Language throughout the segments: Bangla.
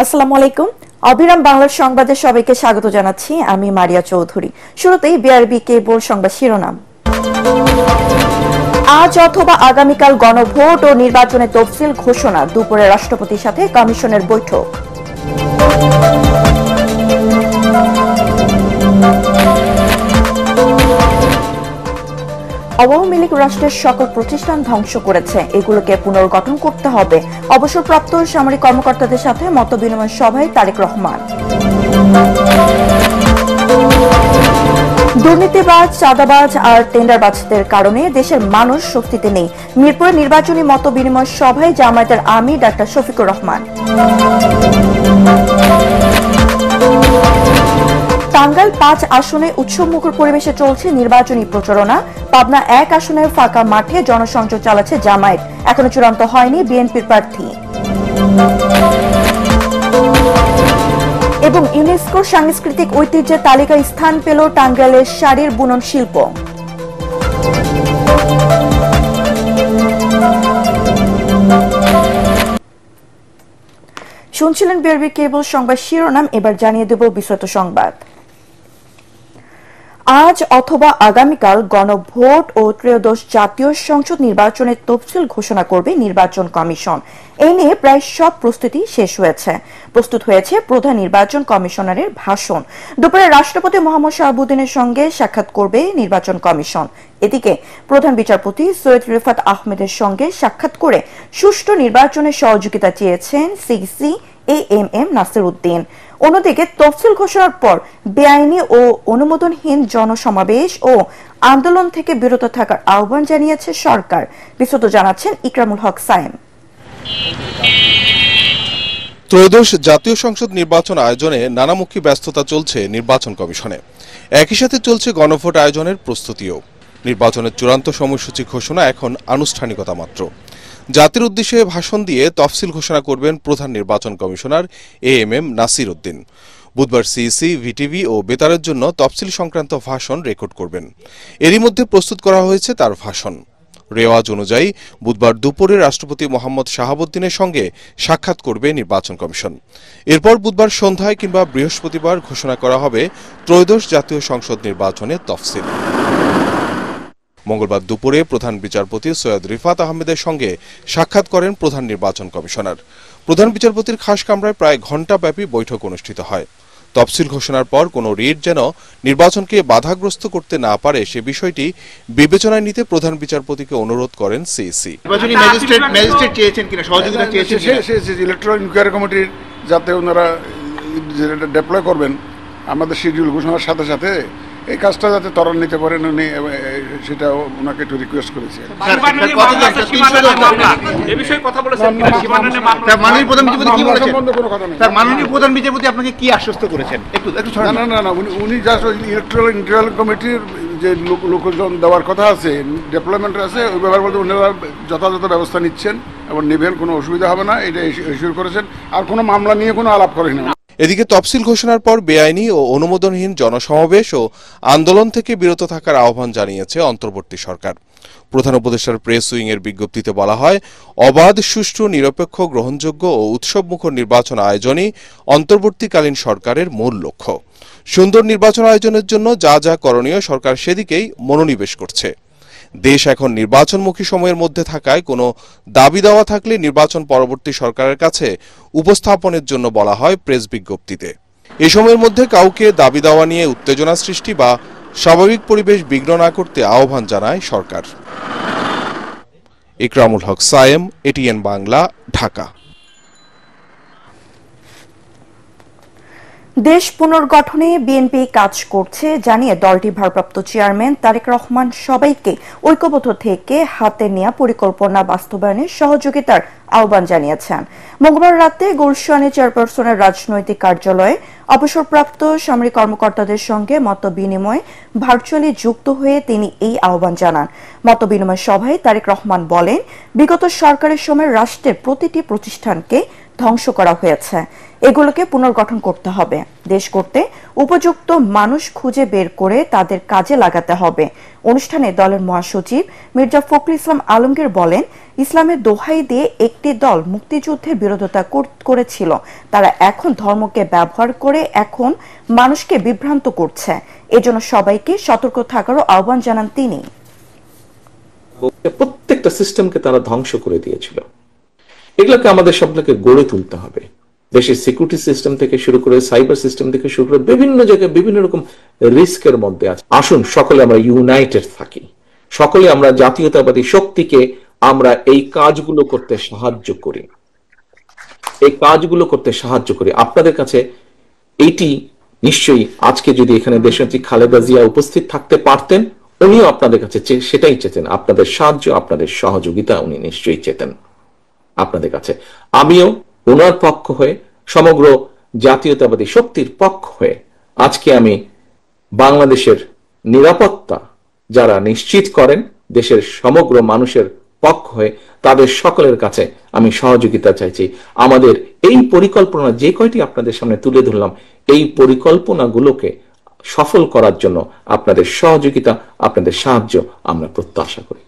আসসালামু আলাইকুম। অবিরাম বাংলার সংবাদে সবাইকে স্বাগত জানাচ্ছি। আমি মারিয়া চৌধুরী। শুরুতেই বিআরবি কেবল সংবাদ শিরোনাম। আজ অথবা আগামীকাল গণভোট ও নির্বাচনের তফসিল ঘোষণা, দুপুরে রাষ্ট্রপতির সাথে কমিশনের বৈঠক। আওয়ামী লীগ রাষ্ট্রের সকল প্রতিষ্ঠান ধ্বংস করেছে, এগুলোকে পুনর্গঠন করতে হবে। অবসরপ্রাপ্ত সামরিক কর্মকর্তাদের সাথে মতবিনিময় সভায় তারেক রহমান। দুর্নীতিবাজ, চাঁদাবাজ আর টেন্ডারবাজদের কারণে দেশের মানুষ স্বস্তিতে নেই। মিরপুরে নির্বাচনী মতবিনিময় সভায় জামায়াতের আমির ডাক্তার শফিকুর রহমান। টাঙ্গাইল ৫ আসনে উৎসবমুখর পরিবেশে চলছে নির্বাচনী প্রচারণা। পাবনা ১ আসনের ফাঁকা মাঠে জনসংযোগ চালাচ্ছে জামায়াত। এখনো চূড়ান্ত হয়নি বিএনপির প্রার্থী। এবং ইউনেস্কোর সাংস্কৃতিক ঐতিহ্যের তালিকায় স্থান পেল টাঙ্গাইলের শাড়ির বুনন শিল্প। শুনছিলেন বিআরবি কেবল সংবাদ শিরোনাম। এবার জানিয়ে দেব বিস্তারিত সংবাদ। আজ অথবা আগামীকাল গণভোট ও ত্রয়োদশ জাতীয় সংসদ নির্বাচনের তফসিল ঘোষণা করবে নির্বাচন কমিশন। এই নিয়ে প্রায় সব প্রস্তুতি শেষ হয়েছে। প্রস্তুত হয়েছে প্রধান নির্বাচন কমিশনারের ভাষণ। দুপুরে রাষ্ট্রপতি মোহাম্মদ শাহাবুদ্দিনের সঙ্গে সাক্ষাৎ করবে নির্বাচন কমিশন। এদিকে প্রধান বিচারপতি সৈয়দ রিফাত আহমেদের সঙ্গে সাক্ষাৎ করে সুষ্ঠু নির্বাচনের সহযোগিতা চেয়েছেন সিইসি এএমএম নাসির উদ্দিন। অন্যদিকে তফসিল ঘোষণার পর বেআইনি ও অনুমোদনহীন জনসমাবেশ ও আন্দোলন থেকে বিরত থাকার আহ্বান জানিয়েছে সরকার। বিস্তারিত জানাচ্ছেন ইকরামুল হক সায়েম। ত্রয়োদশ জাতীয় সংসদ নির্বাচন আয়োজনে নানামুখী ব্যস্ততা চলছে নির্বাচন কমিশনে। একই সাথে চলছে গণভোট আয়োজনের প্রস্তুতিও। নির্বাচনের চূড়ান্ত সময়সূচি ঘোষণা এখন আনুষ্ঠানিকতা মাত্র। জাতির উদ্দেশ্যে ভাষণ দিয়ে তফসিল ঘোষণা করবেন প্রধান নির্বাচন কমিশনার এএমএম নাসির উদ্দিন। বুধবার সিইসি, ভিটিভি ও বেতারের জন্য তফসিল সংক্রান্ত ভাষণ রেকর্ড করবেন। এরই মধ্যে প্রস্তুত করা হয়েছে তার ভাষণ। রেওয়াজ অনুযায়ী বুধবার দুপুরে রাষ্ট্রপতি মোহাম্মদ শাহাবুদ্দিনের সঙ্গে সাক্ষাৎ করবে নির্বাচন কমিশন। এরপর বুধবার সন্ধ্যায় কিংবা বৃহস্পতিবার ঘোষণা করা হবে ত্রয়োদশ জাতীয় সংসদ নির্বাচনের তফসিল। মঙ্গলবার দুপুরে প্রধান বিচারপতি সৈয়দ রিফাত আহমেদের সঙ্গে সাক্ষাৎ করেন প্রধান নির্বাচন কমিশনার। প্রধান বিচারপতির খাস কামরায় প্রায় ঘণ্টাব্যাপী বৈঠক অনুষ্ঠিত হয়। তফসিল ঘোষণার পর কোনো রিট যেন নির্বাচনকে বাধাগ্রস্ত করতে না পারে সে বিষয়টি বিবেচনায় নিতে প্রধান বিচারপতিকে অনুরোধ করেন সিইসি। ইলেকট্রাল ইনকোয়ারি কমিটির যাতে ওনারা ডেপ্লয় করবেন আমাদের শিডিউল ঘোষণার সাথে সাথে এই কাজটা যাতে ত্বরান্বিত করেন উনি, সেটা ওনাকে একটু রিকোয়েস্ট করেছি। মাননীয় প্রধান বিচারপতি আপনাকে কি আশ্বস্ত করেছেন? না, উনি জাস্ট ইন্টারিয়াল কমিটির যে লোকজন দেওয়ার কথা আছে, ডেভেলপমেন্ট আছে, ওই ব্যাপারে বলতে ওনারা যথাযথ ব্যবস্থা নিচ্ছেন এবং নেবেন, কোনো অসুবিধা হবে না, এটা এশিওর করেছেন। আর কোনো মামলা নিয়ে কোনো আলাপ করেন না। এদিকে তফসিল ঘোষণার পর বেআইনি ও অনুমোদনহীন জনসমাবেশ ও আন্দোলন থেকে বিরত থাকার আহ্বান জানিয়েছে অন্তর্বর্তী সরকার। প্রধান উপদেষ্টার প্রেস উইং এর বিজ্ঞপ্তিতে বলা হয়, অবাধ, সুষ্ঠু, নিরপেক্ষ, গ্রহণযোগ্য ও উৎসবমুখর নির্বাচন আয়োজনই অন্তর্বর্তীকালীন সরকারের মূল লক্ষ্য। সুন্দর নির্বাচন আয়োজনের জন্য যা যা করণীয় সরকার সেদিকেই মনোনিবেশ করছে। দেশ এখন নির্বাচনমুখী সময়ের মধ্যে থাকায় কোনো দাবি দেওয়া থাকলে নির্বাচন পরবর্তী সরকারের কাছে উপস্থাপনের জন্য বলা হয় প্রেস বিজ্ঞপ্তিতে। এ সময়ের মধ্যে কাউকে দাবি দেওয়া নিয়ে উত্তেজনা সৃষ্টি বা স্বাভাবিক পরিবেশ বিঘ্ন না করতে আহ্বান জানায় সরকার। ইকরামুল হক সায়েম, এটিএন বাংলা, ঢাকা। দেশ পুনর্গঠনে বিএনপি কাজ করছে জানিয়ে দলটির ভারপ্রাপ্ত চেয়ারম্যান তারেক রহমান সবাইকে ঐক্যবদ্ধ থেকে হাতে নেওয়া পরিকল্পনা বাস্তবায়নের সহযোগিতার আহ্বান জানিয়েছেন। মঙ্গলবার রাতে গুলশানে চেয়ারপারসনের রাজনৈতিক কার্যালয়ে অবসরপ্রাপ্ত সামরিক কর্মকর্তাদের সঙ্গে মতবিনিময়ে ভার্চুয়ালি যুক্ত হয়ে তিনি এই আহ্বান জানান। মতবিনিময় সভায় তারেক রহমান বলেন, বিগত সরকারের সময় রাষ্ট্রের প্রতিটি প্রতিষ্ঠানকে ধ্বংস করা হয়েছে। এগুলোকে পুনর্গঠন করতে হবে। দেশ করতে উপযুক্ত মানুষ খুঁজে বের করে তাদের কাজে লাগাতে হবে। অনুষ্ঠানে দলের মহাসচিব মির্জা ফখরুল ইসলাম আলমগীর বলেন, ইসলামের দোহাই দিয়ে একটি দল মুক্তিযুদ্ধের বিরোধিতা করেছিল, তারা এখন ধর্মকে ব্যবহার করে এখন মানুষকে বিভ্রান্ত করছে। এজন্য সবাইকে সতর্ক থাকারও আহ্বান জানান তিনি। প্রত্যেকটা সিস্টেমকে তারা ধ্বংস করে দিয়েছিল। এগুলোকে আমাদের সবগুলোকে গড়ে তুলতে হবে। দেশের সিকিউরিটি সিস্টেম থেকে শুরু করে সাইবার সিস্টেম থেকে শুরু করে বিভিন্ন জায়গায় বিভিন্ন রকম রিস্কের মধ্যে আছে। আসুন সকলে আমরা ইউনাইটেড থাকি, সকলে আমরা জাতীয়তাবাদী শক্তিকে আমরা এই কাজগুলো করতে সাহায্য করি, আপনাদের কাছে এইটি নিশ্চয়ই আজকে যদি এখানে দেশনেত্রী খালেদা জিয়া উপস্থিত থাকতে পারতেন, উনিও আপনাদের কাছে সেটাই চেতেন, আপনাদের সাহায্য আপনাদের সহযোগিতা উনি নিশ্চয়ই চেতেন আপনাদের কাছে। আমিও ওনার পক্ষ হয়ে সমগ্র জাতীয়তাবাদী শক্তির পক্ষ হয়ে আজকে আমি বাংলাদেশের নিরাপত্তা যারা নিশ্চিত করেন দেশের সমগ্র মানুষের পক্ষ হয়ে তাদের সকলের কাছে আমি সহযোগিতা চাইছি। আমাদের এই পরিকল্পনা যে কয়টি আপনাদের সামনে তুলে ধরলাম, এই পরিকল্পনাগুলোকে সফল করার জন্য আপনাদের সহযোগিতা আপনাদের সাহায্য আমরা প্রত্যাশা করি।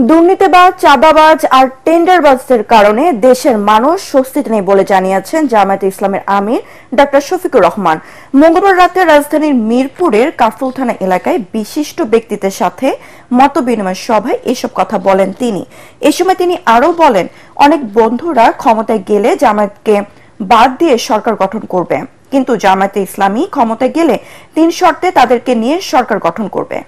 দুর্নীতিবাজ, চাঁদাবাজ আর টেন্ডারবাজদের কারণে দেশের মানুষ স্বস্তিতে নেই বলে জানিয়েছেন জামায়াতে ইসলামের আমির ডক্টর শফিকুর রহমান। মঙ্গলবার রাতে রাজধানীর মিরপুরের কাফরুল থানা এলাকায় বিশিষ্ট ব্যক্তিদের সাথে মতবিনিময় সভায় এসব কথা বলেন তিনি। এ সময় তিনি আরও বলেন, অনেক বন্ধুরা ক্ষমতায় গেলে জামায়াতকে বাদ দিয়ে সরকার গঠন করবে, কিন্তু জামায়াতে ইসলামী ক্ষমতায় গেলে 3 শর্তে তাদেরকে নিয়ে সরকার গঠন করবে।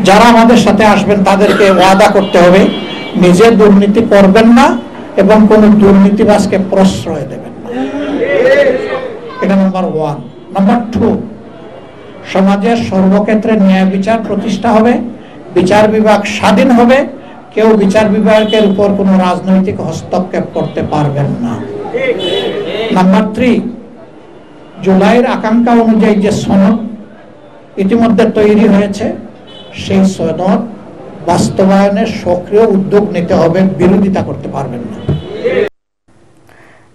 যারা আমাদের সাথে আসবেন তাদেরকে ওয়াদা করতে হবে নিজে দুর্নীতি করবেন না এবং কোন দুর্নীতিবাজকে প্রশ্রয় দেবেন না। এটা নাম্বার 1। নাম্বার 2, সমাজের সর্বক্ষেত্রে ন্যায় বিচার প্রতিষ্ঠা হবে, বিচার বিভাগ স্বাধীন হবে, কেউ বিচার বিভাগের উপর কোনো রাজনৈতিক হস্তক্ষেপ করতে পারবেন না। নাম্বার 3, জুলাইয়ের আকাঙ্ক্ষা অনুযায়ী যে সনদ ইতিমধ্যে তৈরি হয়েছে সেই সনদ বাস্তবায়নের সক্রিয় উদ্যোগ নিতে হবে, বিরোধিতা করতে পারবেন না।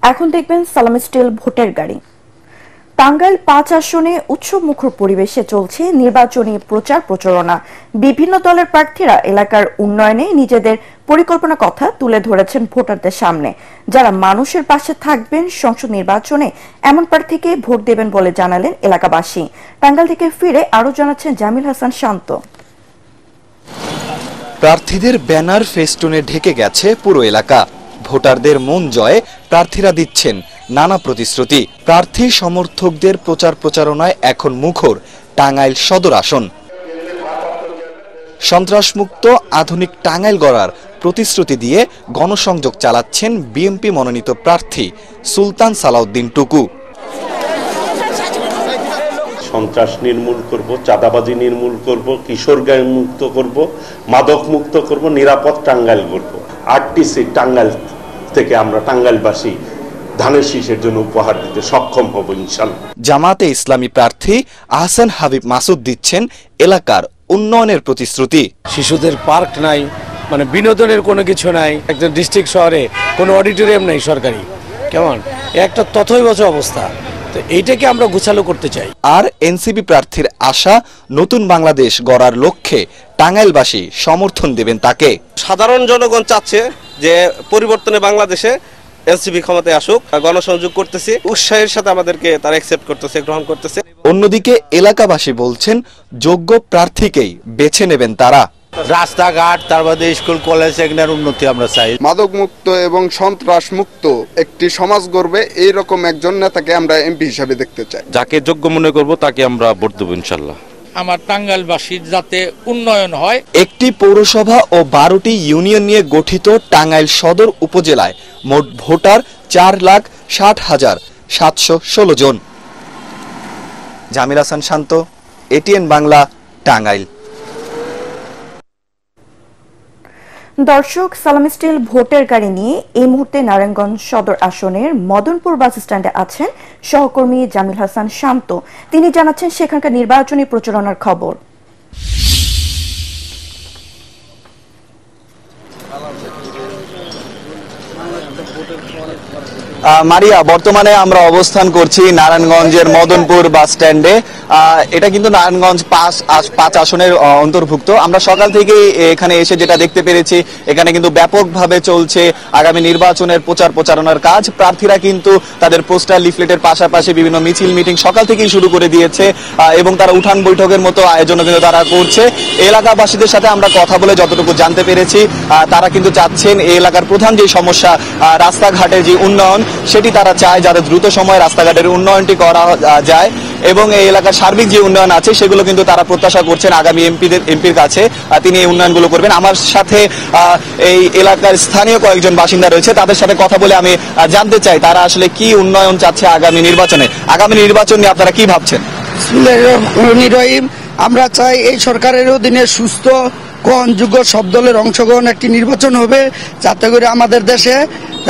এখন দেখবেন সালামি স্টিল ভোটের গাড়ি। টাঙ্গাইল 5 আসনে উৎসবমুখর পরিবেশে চলছে নির্বাচনী প্রচার প্রচারণা। বিভিন্ন দলের প্রার্থীরা এলাকার উন্নয়নে নিজেদের পরিকল্পনা কথা তুলে ধরেছেন ভোটারদের সামনে। যারা মানুষের পাশে থাকবেন সংসদ নির্বাচনে এমন প্রার্থীকে ভোট দেবেন বলে জানালেন এলাকাবাসী। টাঙ্গাইল থেকে ফিরে আরো জানাচ্ছেন জামিল হাসান শান্ত। প্রার্থীদের ব্যানার ফেস্টুনে ঢেকে গেছে পুরো এলাকা। ভোটারদের মন জয়ে প্রার্থীরা দিচ্ছেন নানা প্রতিশ্রুতি। প্রার্থী সমর্থকদের প্রচার প্রচারণায় এখন মুখর টাঙ্গাইল সদর আসন। সন্ত্রাসমুক্ত আধুনিক টাঙ্গাইল গড়ার প্রতিশ্রুতি দিয়ে গণসংযোগ চালাচ্ছেন বিএনপি মনোনীত প্রার্থী সুলতান সালাউদ্দিন টুকু। সন্ত্রাস নির্মূল করব, চাঁদাবাজি নির্মূল করব, কিশোর গ্যাং মুক্ত করব, মাদক মুক্ত করব, নিরাপদ টাঙ্গাইল করব। 8টি সিট টাঙ্গাইল থেকে আমরা টাঙ্গাইলবাসী ধানের শীষের জন্য উপহার দিতে সক্ষম হব ইনশাআল্লাহ। জামাতে ইসলামী প্রার্থী আহসান হাবিব মাসুদ দিচ্ছেন এলাকার উন্নয়নের প্রতিশ্রুতি। শিশুদের পার্ক নাই, মানে বিনোদনের কোনো কিছু নাই, একটা ডিস্ট্রিক্ট শহরে কোনো অডিটোরিয়াম নাই সরকারি, কেমন একটা তথৈবচ অবস্থা। তো এইটাকে আমরা গোছালো করতে চাই। আর এনসিপি প্রার্থীর আশা নতুন বাংলাদেশ গড়ার লক্ষ্যে টাঙ্গাইলবাসী সমর্থন দেবেন তাকে। সাধারণ জনগণ চাচ্ছে যে পরিবর্তনে বাংলাদেশে এনসিপি ক্ষমতায় আসুক। গণসংযোগ করতেছি, উৎসাহের সাথে আমাদেরকে তারা অ্যাকসেপ্ট করতেছে, গ্রহণ করতেছে। অন্যদিকে এলাকাবাসী বলছেন যোগ্য প্রার্থীকেই বেছে নেবেন তারা। রাস্তাঘাট, তারপরে স্কুল কলেজ এগুলোর উন্নতি আমরা চাই। মাদক মুক্ত এবং সন্ত্রাস মুক্ত একটি সমাজ গড়বে এইরকম একজন নেতাকে আমরা এমপি হিসাবে দেখতে চাই। যাকে যোগ্য মনে করব তাকে আমরা ভোট দেব ইনশাআল্লাহ। আমার টাঙ্গাইলবাসীর যাতে উন্নয়ন হয়। একটি পৌরসভা ও 12টি ইউনিয়ন নিয়ে গঠিত টাঙ্গাইল সদর উপজেলায় মোট ভোটার 4,60,716 জন। জামিল হাসান শান্ত, এটিএন বাংলা, টাঙ্গাইল। দর্শক, সালামি স্টিল ভোটের গাড়ি নিয়ে এই মুহূর্তে নারায়ণগঞ্জ সদর আসনের মদনপুর বাস স্ট্যান্ডে আছেন সহকর্মী জামিল হাসান শান্ত। তিনি জানাচ্ছেন সেখানকার নির্বাচনী প্রচারণার খবর। মারিয়া, বর্তমানে আমরা অবস্থান করছি নারায়ণগঞ্জের মদনপুর বাস স্ট্যান্ডে। এটা কিন্তু নারায়ণগঞ্জ 5 আসনের অন্তর্ভুক্ত। আমরা সকাল থেকেই এখানে এসে যেটা দেখতে পেরেছি, এখানে কিন্তু ব্যাপকভাবে চলছে আগামী নির্বাচনের প্রচারণার কাজ। প্রার্থীরা কিন্তু তাদের পোস্টার লিফলেটের পাশাপাশি বিভিন্ন মিছিল মিটিং সকাল থেকেই শুরু করে দিয়েছে এবং তারা উঠান বৈঠকের মতো আয়োজন কিন্তু তারা করছে। এলাকাবাসীদের সাথে আমরা কথা বলে যতটুকু জানতে পেরেছি, তারা কিন্তু চাচ্ছেন এই এলাকার প্রধান যে সমস্যা রাস্তাঘাটের যে উন্নয়ন, সেটি তারা চায় যাতে দ্রুত সময়ে রাস্তাঘাটের উন্নয়নটি করা যায় এবং এই এলাকার সার্বিক যে উন্নয়ন আছে সেগুলো কিন্তু তারা প্রত্যাশা করছেন আগামী এমপির কাছে তিনি এই উন্নয়নগুলো করবেন। আমার সাথে এই এলাকার স্থানীয় কয়েকজন বাসিন্দা রয়েছে, তাদের সাথে কথা বলে আমি জানতে চাই তারা আসলে কি উন্নয়ন চাচ্ছে আগামী নির্বাচনে। আগামী নির্বাচন নিয়ে আপনারা কি ভাবছেন? আমরা চাই এই সরকারের অধীনে সুস্থ গ্রহণযোগ্য সব দলের অংশগ্রহণ একটি নির্বাচন হবে, যাতে করে আমাদের দেশে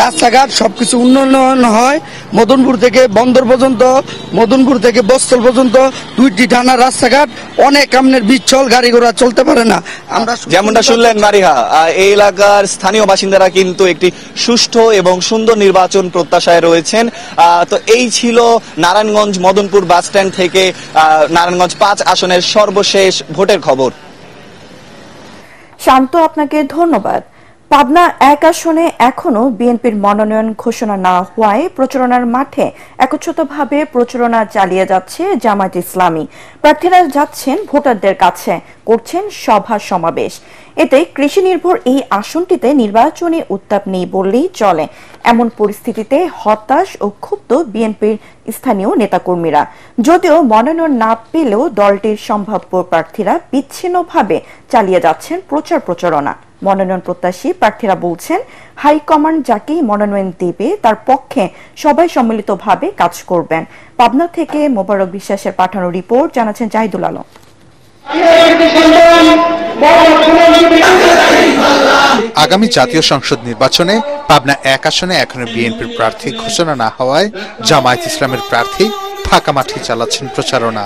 রাস্তাঘাট সবকিছু উন্নয়ন হয়। মদনপুর থেকে বন্দর পর্যন্ত, মদনপুর থেকে বস্তল পর্যন্ত 2টি থানার রাস্তাঘাট অনেক আমনের বিচ্ছল, গাড়ি ঘোড়া চলতে পারে না। আমরা যেমনটা শুনলেন মারিহা, এই এলাকার স্থানীয় বাসিন্দারা কিন্তু একটি সুষ্ঠু এবং সুন্দর নির্বাচন প্রত্যাশায় রয়েছেন। তো এই ছিল নারায়ণগঞ্জ মদনপুর বাস স্ট্যান্ড থেকে নারায়ণগঞ্জ 5 আসনের সর্বশেষ ভোটের খবর। শান্ত, আপনাকে ধন্যবাদ। পাবনা 1 আসনে এখনো বিএনপির মনোনয়ন ঘোষণা না হওয়ায় প্রচারণার মাঠে একত্রিতভাবে প্রচারণা চালিয়ে যাচ্ছে জামায়াত ইসলামী। প্রার্থীরা যাচ্ছেন ভোটারদের কাছে, করছেন সভা সমাবেশ। এতে কৃষি নির্ভর এই আসনটিতে নির্বাচনী উত্তাপ নেই বললেই চলে। এমন পরিস্থিতিতে হতাশ ও ক্ষুব্ধ বিএনপির স্থানীয় নেতাকর্মীরা। যদিও মনোনয়ন না পেলেও দলটির সম্ভাব্য প্রার্থীরা বিচ্ছিন্নভাবে চালিয়ে যাচ্ছেন প্রচারণা। মনোনয়ন প্রত্যাশী প্রার্থীরা বলছেন হাইকমান্ড যাকেই মনোনয়ন দেবে তার পক্ষে সবাই সম্মিলিতভাবে কাজ করবেন। পাবনা থেকে মোবারক বিশ্বাসের পাঠানো রিপোর্ট জানাচ্ছেন জাহিদুল আলম। আগামী জাতীয় সংসদ নির্বাচনে পাবনা 1 আসনে এখনো বিএনপির প্রার্থী ঘোষণা না হওয়ায় জামায়াত ইসলামের প্রার্থী ফাঁকা মাঠে চালাচ্ছেন প্রচারণা।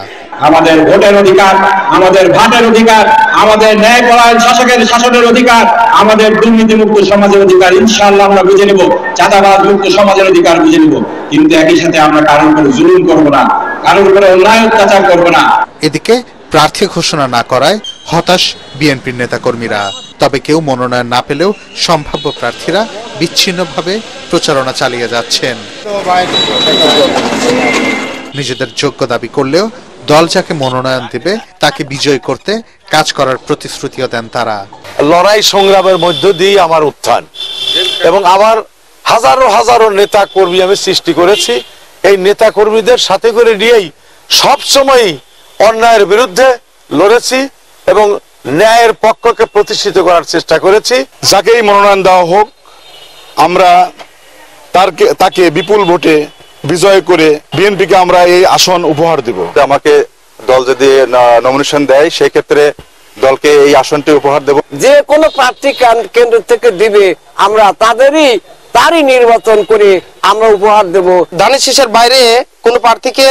আমাদের ভোটের অধিকার, আমাদের ভাটের অধিকার, আমাদের ন্যায়পরায়ণ শাসকের শাসনের অধিকার, আমাদের দুর্নীতিমুক্ত সমাজের অধিকার ইনশাআল্লাহ আমরা বুঝে নেব, চাঁদাবাজ মুক্ত সমাজের অধিকার বুঝে নেব। কিন্তু একই সাথে আমরা কারোর উপরে জুলুম করব না, কারোর উপরে অন্যায় অত্যাচার করব না। এদিকে প্রার্থী ঘোষণা না করায় হতাশ বিএনপির নেতাকর্মীরা। তবে কেউ মনোনয়ন না পেলেও সম্ভাব্য প্রার্থীরা বিচ্ছিন্নভাবে প্রচারণা চালিয়ে যাচ্ছেন। নিজেদের যোগ্য দাবি করলেও দল যাকে মনোনয়ন দেবে তাকে বিজয় করতে কাজ করার প্রতিশ্রুতিও দেন তারা। লড়াই সংগ্রামের মধ্য দিয়ে আমার উত্থান এবং আমার হাজারো হাজারো নেতা কর্মী আমি সৃষ্টি করেছি। এই নেতা কর্মীদের সাথে করে নিয়েই সবসময়ই অন্যায়ের বিরুদ্ধে লড়েছি এবং ন্যায়ের পক্ষকে প্রতিষ্ঠিত করার চেষ্টা করেছি। যাকেই মনোনয়ন দেওয়া হোক, আমরা তাকে বিপুল ভোটে বিজয় করে বিএনপিকে আমরা এই আসন উপহার দেব। আমাকে দল যদি নমিনেশন দেয় সেই ক্ষেত্রে দলকে এই আসনটি উপহার দেব। যে কোনো প্রার্থী কেন্দ্র থেকে দিবে আমরা তারই নির্বাচন করে আমরা উপহার দেব। ধানের শীষের বাইরে কোনো প্রার্থীকে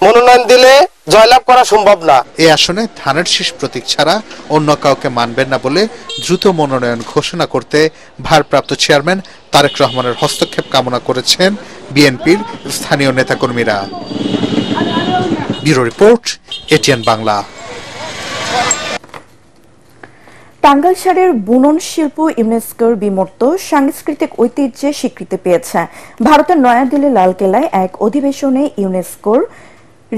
মনোনয়ন দিলে জয়লাভ করা সম্ভব না। এই আসনে ধানের শীষ প্রতীক ছাড়া অন্য কাউকে মানবেন না বলে দ্রুত মনোনয়ন ঘোষণা করতে ভারপ্রাপ্ত চেয়ারম্যান তারেক রহমানের হস্তক্ষেপ কামনা করেছেন বিএনপির স্থানীয় নেতাকর্মীরা। Bureau report, ATN Bangla. Tangail শাড়ির বুনন শিল্প ইউনেস্কোর বিমূর্ত সাংস্কৃতিক ঐতিহ্যে স্বীকৃতি পেয়েছে। ভারতের নয়াদিল্লি লালকেল্লায় এক অধিবেশনে ইউনেস্কোর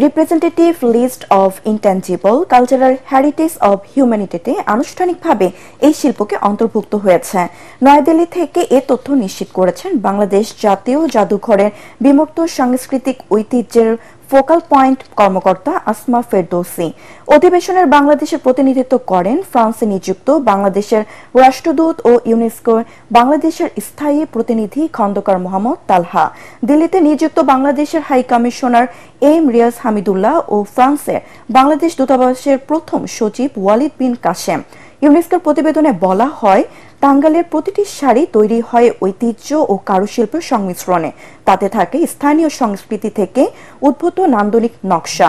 representative list of intangible cultural heritage of হিউম্যানিটিতে আনুষ্ঠানিকভাবে এই শিল্পকে অন্তর্ভুক্ত হয়েছে। নয়াদিল্লি থেকে এ তথ্য নিশ্চিত করেছেন বাংলাদেশ জাতীয় জাদুঘরের বিমূর্ত সাংস্কৃতিক ঐতিহ্যের ফোকাল পয়েন্ট কর্মকর্তা আসমা ফেরদৌসি। অধিবেশনের বাংলাদেশের প্রতিনিধিত্ব করেন ফ্রান্সে নিযুক্ত বাংলাদেশের রাষ্ট্রদূত ও ইউনেস্কোর বাংলাদেশের স্থায়ী প্রতিনিধি খন্দকার মোহাম্মদ তালহা, দিল্লিতে নিযুক্ত বাংলাদেশের high commissioner M Riaz Hamidullah ও ফ্রান্সের বাংলাদেশ দূতাবাসের প্রথম সচিব ওয়ালিদ বিন কাশেম। ইউনেস্কোর প্রতিবেদনে বলা হয়, টাঙ্গাইলের প্রতিটি শাড়ি তৈরি হয় ঐতিহ্য ও কারুশিল্পের সংমিশ্রণে। তাতে থাকে স্থানীয় সংস্কৃতি থেকে উদ্ভূত নান্দনিক নকশা।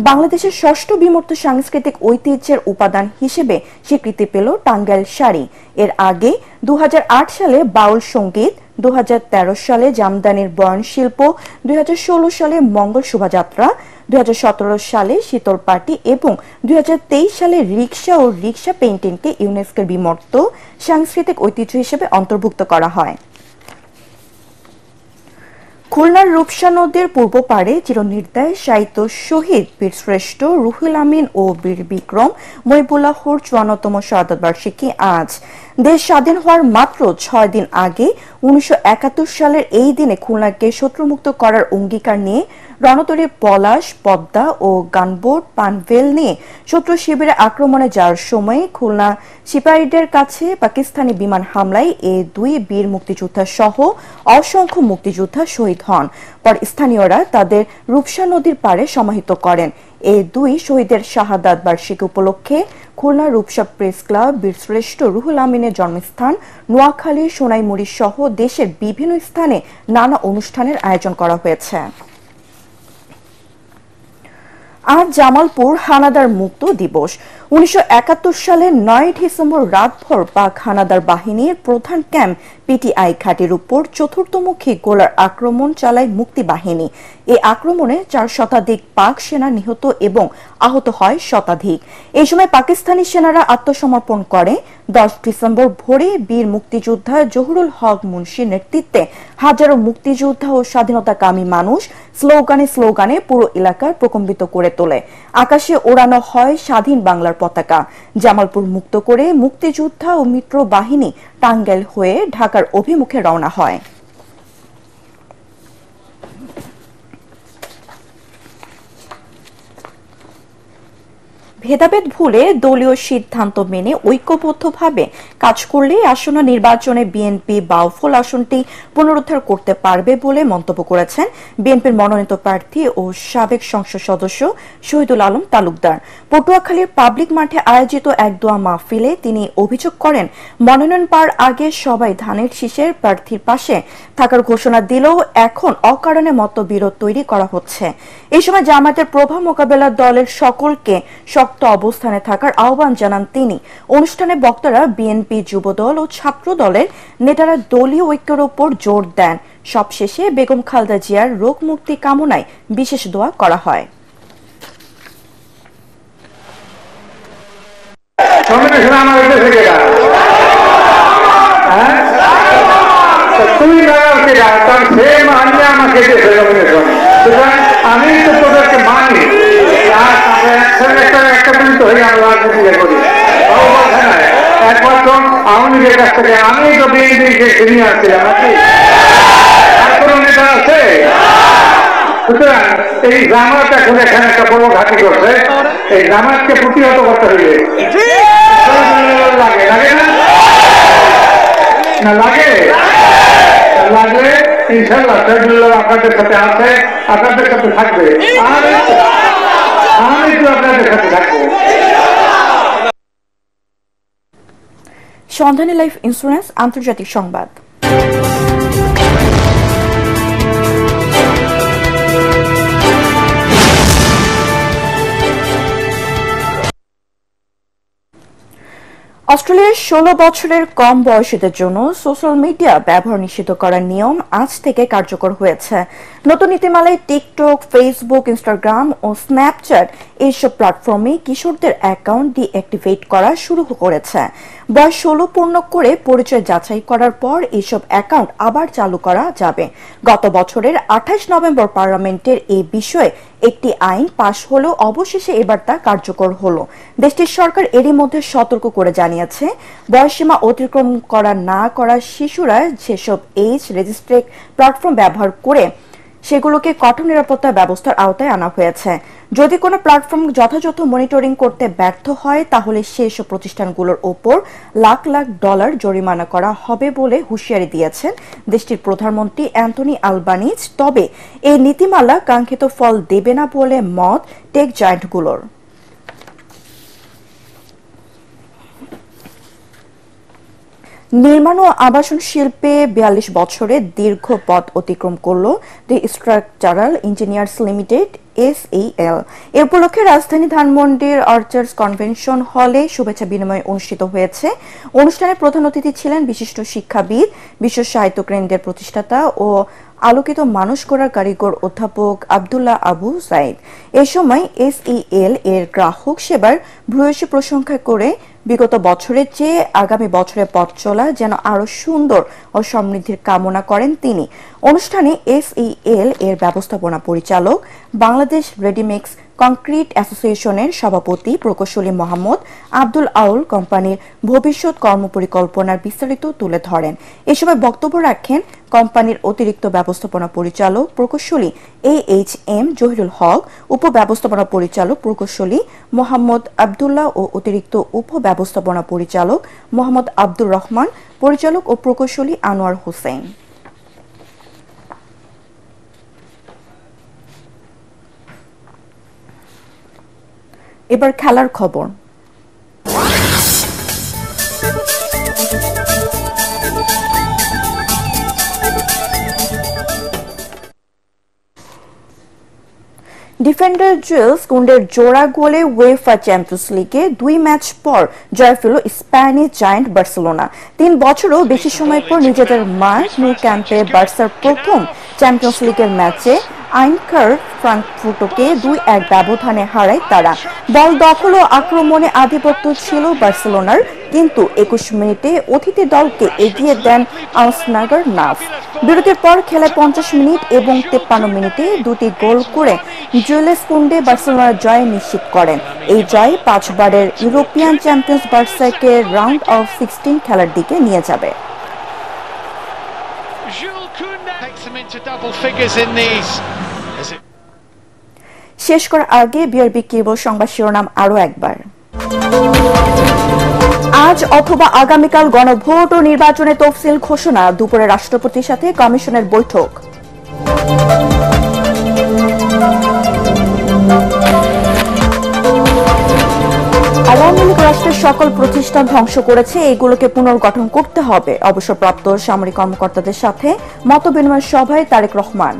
বাংলাদেশের ষষ্ঠ বিমূর্ত সাংস্কৃতিক ঐতিহ্যের উপাদান হিসেবে স্বীকৃতি পেল টাঙ্গাইল শাড়ি। এর আগে 2008 সালে বাউল সঙ্গীত, 2013 সালে জামদানির বয়ন শিল্প, 2016 সালে মঙ্গল শোভাযাত্রা, 2017 সালে শীতল পার্টি এবং 2023 সালে রিক্সা ও রিক্সা পেইন্টিংকে ইউনেস্কোর বিমূর্ত সাংস্কৃতিক ঐতিহ্য হিসেবে অন্তর্ভুক্ত করা হয়। খুলনার রূপসা নদীর পূর্ব পাড়ে চিরনির্দয় শায়িত শহীদ বীরশ্রেষ্ঠ রুহুল আমিন ও বীর বিক্রম মহিবুল্লাহর 54তম শাহাদাত বার্ষিকী আজ। দেশ স্বাধীন হওয়ার মাত্র 6 দিন আগে 1971 সালের এই দিনে খুলনাকে শত্রুমুক্ত করার অঙ্গীকার নিয়ে রণতরীর পলাশ, পদ্মা ও গানবোট পানভেল নিয়ে শত্রু শিবিরে আক্রমণে যাওয়ার সময় খুলনা সিপাহীদের কাছে পাকিস্তানি বিমান হামলায় এ দুই বীর মুক্তিযোদ্ধা সহ অসংখ্য মুক্তিযোদ্ধা শহীদ হন। পর স্থানীয়রা তাদের রূপসা নদীর পাড়ে সমাহিত করেন। এই দুই শহীদের শাহাদাত বার্ষিকী উপলক্ষে খুলনা রূপসা প্রেস ক্লাব বীরশ্রেষ্ঠ রুহুল আমিনের জন্মস্থান নোয়াখালী, সোনাইমুড়ি সহ দেশের বিভিন্ন স্থানে নানা অনুষ্ঠানের আয়োজন করা হয়েছে। আজ জামালপুর হানাদার মুক্ত দিবস। 1971 সালের 9 ডিসেম্বর রাতভর পাক হানাদার বাহিনীর প্রধান ক্যাম্প পিটিআই ঘাটির উপর চতুর্থমুখী গোলার আক্রমণ চালায় মুক্তি বাহিনী। এই আক্রমণে 4 শতাধিক পাক সেনা নিহত এবং আহত হয় শতাধিক। এই সময় পাকিস্তানি সেনারা আত্মসমর্পণ করে। 10 ডিসেম্বর ভোরে বীর মুক্তিযোদ্ধা জহুরুল হক মুন্সির নেতৃত্বে হাজারো মুক্তিযোদ্ধা ও স্বাধীনতাকামী মানুষ স্লোগানে স্লোগানে পুরো এলাকা প্রকম্পিত করে তোলে। আকাশে ওড়ানো হয় স্বাধীন বাংলার পতাকা। জামালপুর মুক্ত করে মুক্তিযোদ্ধা ও মিত্র বাহিনী টাঙ্গাইল হয়ে ঢাকার অভিমুখে রওনা হয়। ভেদাভেদ ভুলে দলীয় সিদ্ধান্ত মেনে ঐক্যবদ্ধভাবে কাজ করলে আসন্ন নির্বাচনে বিএনপি বাউফল আসনটি পুনরুদ্ধার করতে পারবে বলে মন্তব্য করেছেন বিএনপির মনোনীত প্রার্থী ও সাবেক সংসদ সদস্য শহীদুল আলম তালুকদার। পটুয়াখালীর পাবলিক মাঠে আয়োজিত এক দোয়া মাহফিলে তিনি অভিযোগ করেন, মনোনয়ন পাওয়ার আগে সবাই ধানের শীষের প্রার্থীর পাশে থাকার ঘোষণা দিলেও এখন অকারণে মতবিরোধ তৈরি করা হচ্ছে। এই সময় জামায়াতের প্রভাব মোকাবেলার দলের সকলকে শক্ত অবস্থানে থাকার আহ্বান জানান তিনি। অনুষ্ঠানে বক্তারা বিএনপি, যুবদল ও ছাত্র দলের নেতারা দলীয় ঐক্যের উপর জোর দেন। সবশেষে বেগম খালেদা জিয়ার রোগ মুক্তি কামনায় বিশেষ দোয়া করা হয়। আমি তো তোদেরকে মানি, একমাত্র আওয়ামী লীগের কাছ থেকে আমি তো বিএনপিকে নিয়ে আসছিলাম নাকি, আর কোনো নেতা আছে? সুতরাং এই জামাত এখন এখানে একটা বড় ঘাঁটি করছে, এই জামাতকে প্রতিহত করতে হইবে। লাগে লাগে না লাগে লাগলে ইনশাল্লাহ শহীদুল্লাহ আপনাদের সাথে আছে, আপনাদের সাথে থাকবে, আর আমি তো আপনাদের সাথে থাকবো। সন্ধানী লাইফ ইন্স্যুরেন্স আন্তর্জাতিক সংবাদ। অস্ট্রেলিয়ার 16 বছরের কম বয়সীদের জন্য সোশ্যাল মিডিয়া ব্যবহার নিষিদ্ধ করার নিয়ম আজ থেকে কার্যকর হয়েছে। নতুন নীতিমালায় টিকটক, ফেসবুক, ইনস্টাগ্রাম ও স্ন্যাপচ্যাট এইসব প্ল্যাটফর্মে কিশোরদের অ্যাকাউন্ট ডিঅ্যাক্টিভেট করা শুরু করেছে। বয়স 16 পূর্ণ করে পরিচয় যাচাই করার পর এইসব অ্যাকাউন্ট আবার চালু করা যাবে। গত বছরের 28 নভেম্বর পার্লামেন্টের এই বিষয়ে একটি আইন পাশ হলেও অবশেষে এবার তা কার্যকর হলো। দেশটির সরকার এরই মধ্যে সতর্ক করে জানিয়েছে, বয়সসীমা অতিক্রম করা না করা শিশুরা যেসব এজ রেজিস্ট্রেড প্ল্যাটফর্ম ব্যবহার করে সেগুলোকে কঠোর নিরাপত্তা ব্যবস্থার আওতায় আনা হয়েছে। যদি কোনো প্ল্যাটফর্ম যথাযথ মনিটরিং করতে ব্যর্থ হয় তাহলে সেসব প্রতিষ্ঠানগুলোর ওপর লাখ লাখ ডলার জরিমানা করা হবে বলে হুঁশিয়ারি দিয়েছেন দেশটির প্রধানমন্ত্রী অ্যান্থনি আলবানিজ। তবে এই নীতিমালা কাঙ্ক্ষিত ফল দেবে না বলে মত টেক জায়ান্টগুলোর। নির্মাণ ও আবাসন শিল্পে ৪২ বছরের দীর্ঘ পথ অতিক্রম করল দি স্ট্রাকচারাল ইঞ্জিনিয়ার্স লিমিটেড SEL। এ উপলক্ষে রাজধানী ধানমন্ডির আর্চার্স কনভেনশন হলে শুভেচ্ছা বিনিময় অনুষ্ঠিত হয়েছে। অনুষ্ঠানে প্রধান অতিথি ছিলেন বিশিষ্ট শিক্ষাবিদ, বিশ্ব সাহিত্য কেন্দ্রের প্রতিষ্ঠাতা ও আলোকিত মানুষ গড়ার কারিগর অধ্যাপক আব্দুল্লাহ আবু সাইদ। এ সময় SEL এর গ্রাহক সেবার ভূয়সী প্রশংসা করে বিগত বছরের চেয়ে আগামী বছরের পথ চলা যেন আরো সুন্দর ও সমৃদ্ধির কামনা করেন তিনি। অনুষ্ঠানে SEL এর ব্যবস্থাপনা পরিচালক, বাংলাদেশ রেডিমিক্স কংক্রিট অ্যাসোসিয়েশনের সভাপতি প্রকৌশলী মোহাম্মদ আব্দুল আউল কোম্পানির ভবিষ্যৎ কর্মপরিকল্পনার বিস্তারিত তুলে ধরেন। এ সময় বক্তব্য রাখেন কোম্পানির অতিরিক্ত ব্যবস্থাপনা পরিচালক প্রকৌশলী AHM জহিরুল হক, উপব্যবস্থাপনা পরিচালক প্রকৌশলী মোহাম্মদ আব্দুল্লাহ ও অতিরিক্ত উপব্যবস্থাপনা পরিচালক মোহাম্মদ আব্দুর রহমান, পরিচালক ও প্রকৌশলী আনোয়ার হোসেন। এবার খেলার খবর। ডিফেন্ডার জুয়েলস কুন্ডের জোড়া গোলে উয়েফা চ্যাম্পিয়ন্স লিগে 2 ম্যাচ পর জয় পেল স্প্যানিশ জায়ান্ট বার্সেলোনা। 3 বছরও বেশি সময় পর নিজেদের মাঠ ন্যু ক্যাম্পে বার্সার প্রথম চ্যাম্পিয়ন্স লিগের ম্যাচে আইনকার্ট ফ্রাঙ্কফুর্টকে 2-1 ব্যবধানে হারায় তারা। বল দখল ও আক্রমণে আধিপত্য ছিল বার্সেলোনার, কিন্তু 21 মিনিটে অতিথি দলকে এগিয়ে দেন আউসনাগার নাফ। বিরতির পর খেলায় 50 মিনিট এবং 53 মিনিটে দুটি গোল করে জুয়েলস কুন্ডে বার্সেলোনার জয় নিশ্চিত করেন। এই জয় 5 বারের ইউরোপিয়ান চ্যাম্পিয়ন্স বার্সাকে রাউন্ড অফ 16 খেলার দিকে নিয়ে যাবে। শেষ করার আগে বিআরবি কেবল সংবাদ শিরোনাম আরো একবার। আজ অথবা আগামীকাল গণভোট ও নির্বাচনের তফসিল ঘোষণা, দুপুরে রাষ্ট্রপতির সাথে কমিশনের বৈঠক। আওয়ামী লীগ রাষ্ট্রের সকল প্রতিষ্ঠান ধ্বংস করেছে, এগুলোকে পুনর্গঠন করতে হবে। অবসরপ্রাপ্ত সামরিক কর্মকর্তাদের সাথে মতবিনিময় সভায় তারেক রহমান।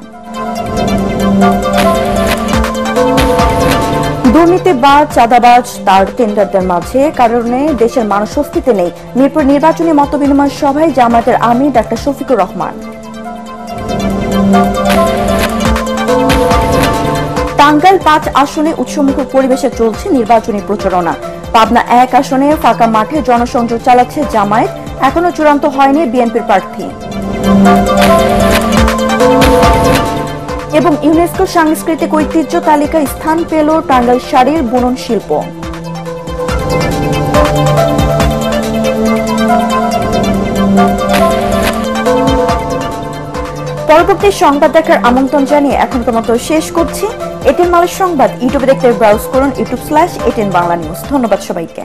দুর্নীতিবাজ, চাঁদাবাজ, তার টেন্ডারদের মাঝে কারণে দেশের মানুষ স্বস্তিতে নেই। মিরপুর নির্বাচনী মতবিনিময় সভায় জামায়াতের আমির ডাক্তার শফিকুর রহমান। টাঙ্গাইল 5 আসনে উৎসমুখর পরিবেশে চলছে নির্বাচনী প্রচারণা। পাবনা 1 আসনে ফাঁকা মাঠে জনসংযোগ চালাচ্ছে জামায়াত, এখনো চূড়ান্ত হয়নি বিএনপির প্রার্থী। এবং ইউনেস্কো সাংস্কৃতিক ঐতিহ্য তালিকায় স্থান পেল টাঙ্গাইল শাড়ির বুনন শিল্প। পরবর্তী সংবাদ দেখার আমন্ত্রণ জানিয়ে এখনকার মতো শেষ করছি। এটিএন বাংলা সংবাদ ইউটিউবে দেখতে ব্রাউজ করুন youtube/ATN বাংলা নিউজ। ধন্যবাদ সবাইকে।